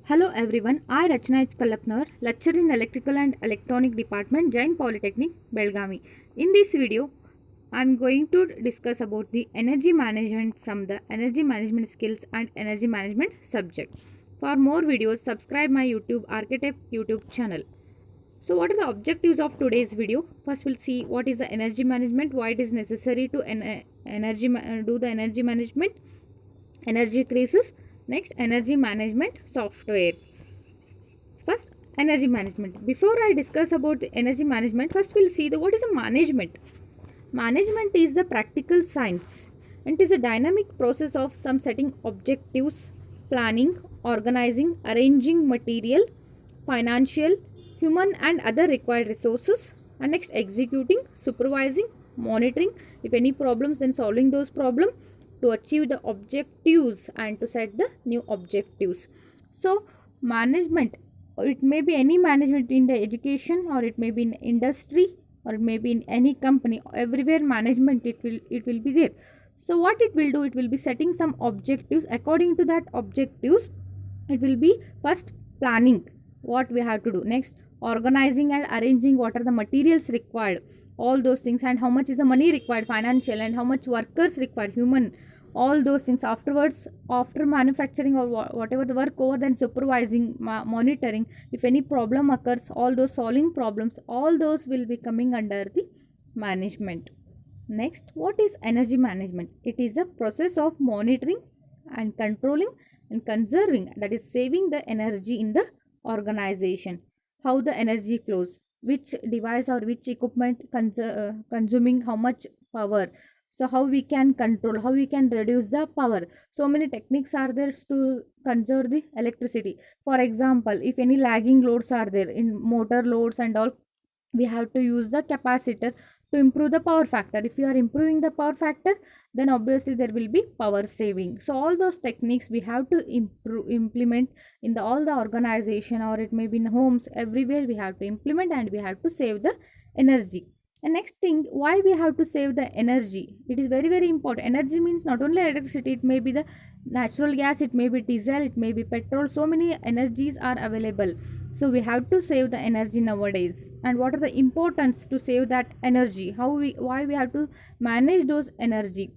Hello everyone, I Rachna H. Kalapnar, lecturer in Electrical and Electronic Department, Jain Polytechnic, Belgavi. In this video, I am going to discuss about the energy management from the energy management skills and energy management subject. For more videos, subscribe my YouTube Architect YouTube channel. So what are the objectives of today's video? First we'll see what is the energy management, why it is necessary to do the energy management, energy crisis. Next, energy management software. First, energy management. Before I discuss about the energy management, first we'll see the what is a management. Management is the practical science and it is a dynamic process of some setting objectives, planning, organizing, arranging material, financial, human and other required resources, and next executing, supervising, monitoring, if any problems then solving those problems to achieve the objectives and to set the new objectives. So management, or it may be any management in the education, or it may be in industry, or it may be in any company. Everywhere management it will be there. So what it will do, it will be setting some objectives. According to that objectives, it will be first planning what we have to do, next organizing and arranging what are the materials required, all those things, and how much is the money required, financial, and how much workers required, human, all those things. Afterwards, after manufacturing or whatever the work over, then supervising, monitoring, if any problem occurs, all those solving problems, all those will be coming under the management. Next, what is energy management? It is the process of monitoring and controlling and conserving, that is saving the energy in the organization. How the energy flows, which device or which equipment consuming how much power, so how we can control, how we can reduce the power. So many techniques are there to conserve the electricity. For example, if any lagging loads are there in motor loads and all, we have to use the capacitor to improve the power factor. If you are improving the power factor, then obviously there will be power saving. So all those techniques we have to implement in the all the organization, or it may be in homes, everywhere we have to implement, and we have to save the energy. And next thing, why we have to save the energy? It is very very important. Energy means not only electricity, it may be the natural gas, it may be diesel, it may be petrol. So many energies are available. So we have to save the energy nowadays. And what are the importance to save that energy? Why we have to manage those energy?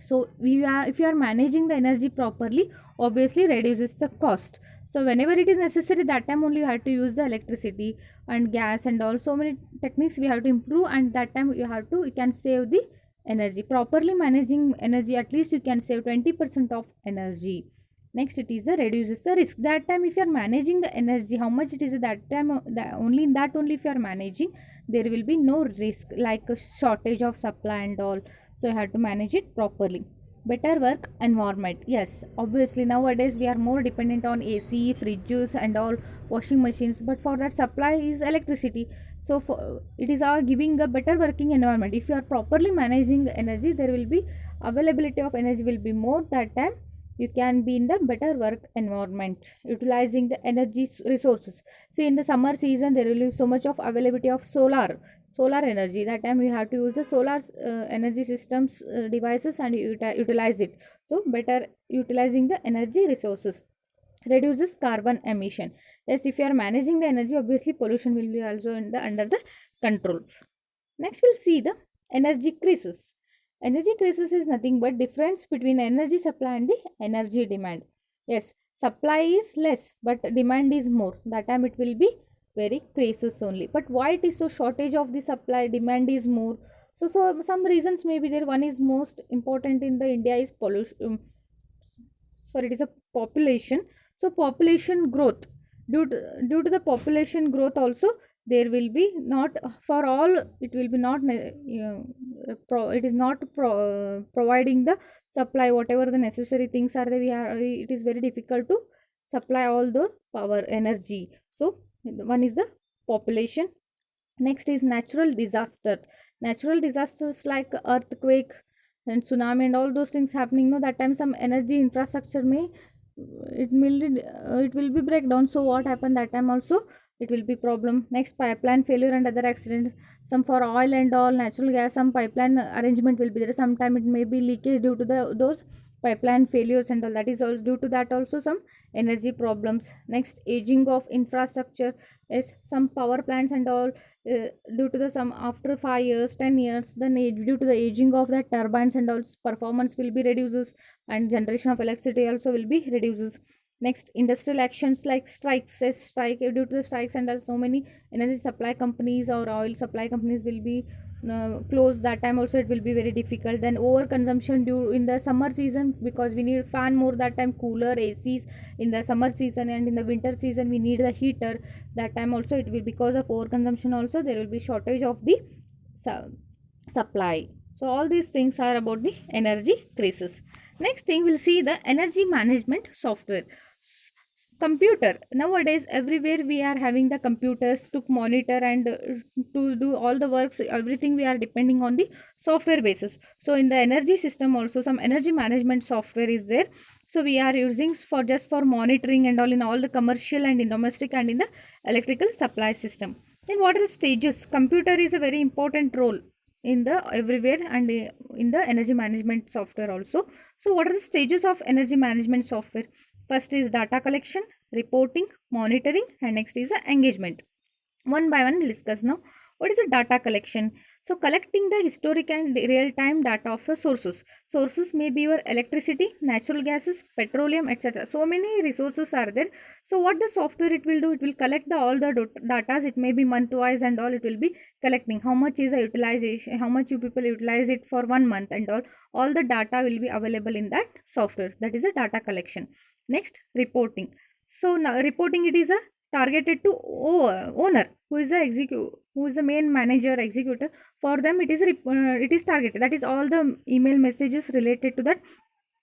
So if you are managing the energy properly, obviously reduces the cost. So whenever it is necessary, that time only you have to use the electricity and gas and all. So many techniques we have to improve, and that time you can save the energy. Properly managing energy, at least you can save 20% of energy. Next, it is the reduces the risk. That time if you are managing the energy, how much it is, that time only in that only if you are managing, there will be no risk like a shortage of supply and all. So you have to manage it properly. Better work environment. Yes, obviously nowadays we are more dependent on AC, fridges and all, washing machines, but for that supply is electricity. So it is giving a better working environment. If you are properly managing the energy, there will be availability of energy will be more. That time you can be in the better work environment, utilizing the energy resources. See, in the summer season there will be so much of availability of solar energy. That time you have to use the solar energy systems devices and utilize it. So better utilizing the energy resources, reduces carbon emission. Yes, if you are managing the energy, obviously pollution will be also under the control. Next we'll see the energy crisis. Energy crisis is nothing but difference between energy supply and the energy demand. Yes, supply is less but demand is more. That time it will be very crisis only. But why it is so shortage of the supply, demand is more? So some reasons may be there. One is most important in the India is pollution. Sorry, it is a population. So population growth. Due to the population growth also, there will be not for all, it will be not it is not providing the supply whatever the necessary things are there. It is very difficult to supply all the power energy. So one is the population. Next is natural disaster. Natural disasters like earthquake and tsunami and all those things happening, no, that time some energy infrastructure may it will be breakdown. So what happened, that time also it will be problem. Next, pipeline failure and other accidents. Some for oil and all natural gas, some pipeline arrangement will be there. Sometime it may be leakage due to those pipeline failures and all, that is also due to that also some energy problems. Next, aging of infrastructure is some power plants and all, due to the some after 5 years 10 years, then due to the aging of the turbines and all, performance will be reduces and generation of electricity also will be reduces. Next, industrial actions like strikes, strike due to the strikes and all, so many energy supply companies or oil supply companies will be closed. That time also it will be very difficult. Then over consumption due in the summer season, because we need fan more that time, cooler, ACs in the summer season, and in the winter season we need the heater. That time also it will, because of over consumption also there will be shortage of the supply. So all these things are about the energy crisis. Next thing, we'll see the energy management software. Computer, nowadays everywhere we are having the computers to monitor and to do all the works, everything we are depending on the software basis. So in the energy system also some energy management software is there, so we are using for just for monitoring and all in all the commercial and in domestic and in the electrical supply system. Then what are the stages? Computer is a very important role in the everywhere and in the energy management software also. So what are the stages of energy management software? First is data collection, reporting, monitoring, and next is the engagement. One by one we'll discuss now. What is the data collection? So collecting the historic and real-time data of the sources. Sources may be your electricity, natural gases, petroleum, etc. So many resources are there. So what the software it will do? It will collect all the data. It may be month-wise and all. It will be collecting how much is the utilization, how much you people utilize it for 1 month and all. All the data will be available in that software. That is a data collection. Next, reporting. So now reporting, it is a targeted to owner who is the main manager executor. For them it is targeted, that is all the email messages related to that,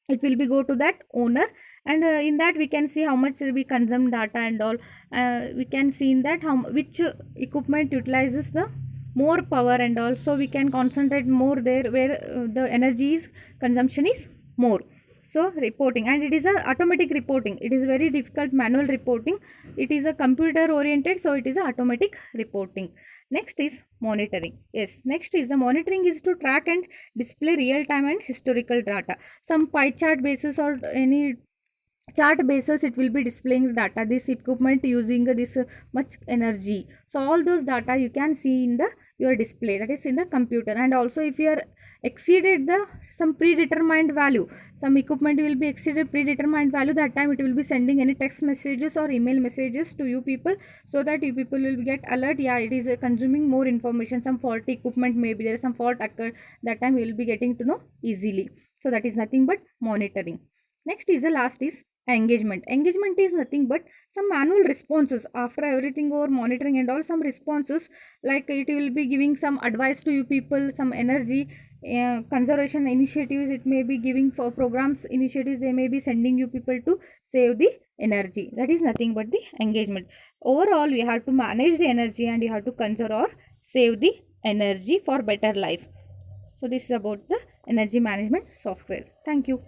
it will be go to that owner, and in that we can see how much we consume data and all. We can see in that which equipment utilizes the more power and all, so we can concentrate more there where the energy consumption is more. So reporting, and it is a automatic reporting, it is very difficult manual reporting, it is a computer oriented, so it is a automatic reporting. Next is monitoring. Yes, next is the monitoring is to track and display real time and historical data. Some pie chart basis or any chart basis it will be displaying the data, this equipment using this much energy. So all those data you can see in the your display, that is in the computer. And also if you are exceeded the some predetermined value, some equipment will be exceeded predetermined value, that time it will be sending any text messages or email messages to you people, so that you people will get alert, yeah, it is consuming more information, some faulty equipment, maybe there is some fault occurred, that time you will be getting to know easily. So that is nothing but monitoring. Next is the last is engagement. Engagement is nothing but some manual responses after everything over monitoring and all, some responses like it will be giving some advice to you people, some energy conservation initiatives, it may be giving for programs initiatives, they may be sending you people to save the energy. That is nothing but the engagement. Overall we have to manage the energy and you have to conserve or save the energy for better life. So this is about the energy management software. Thank you.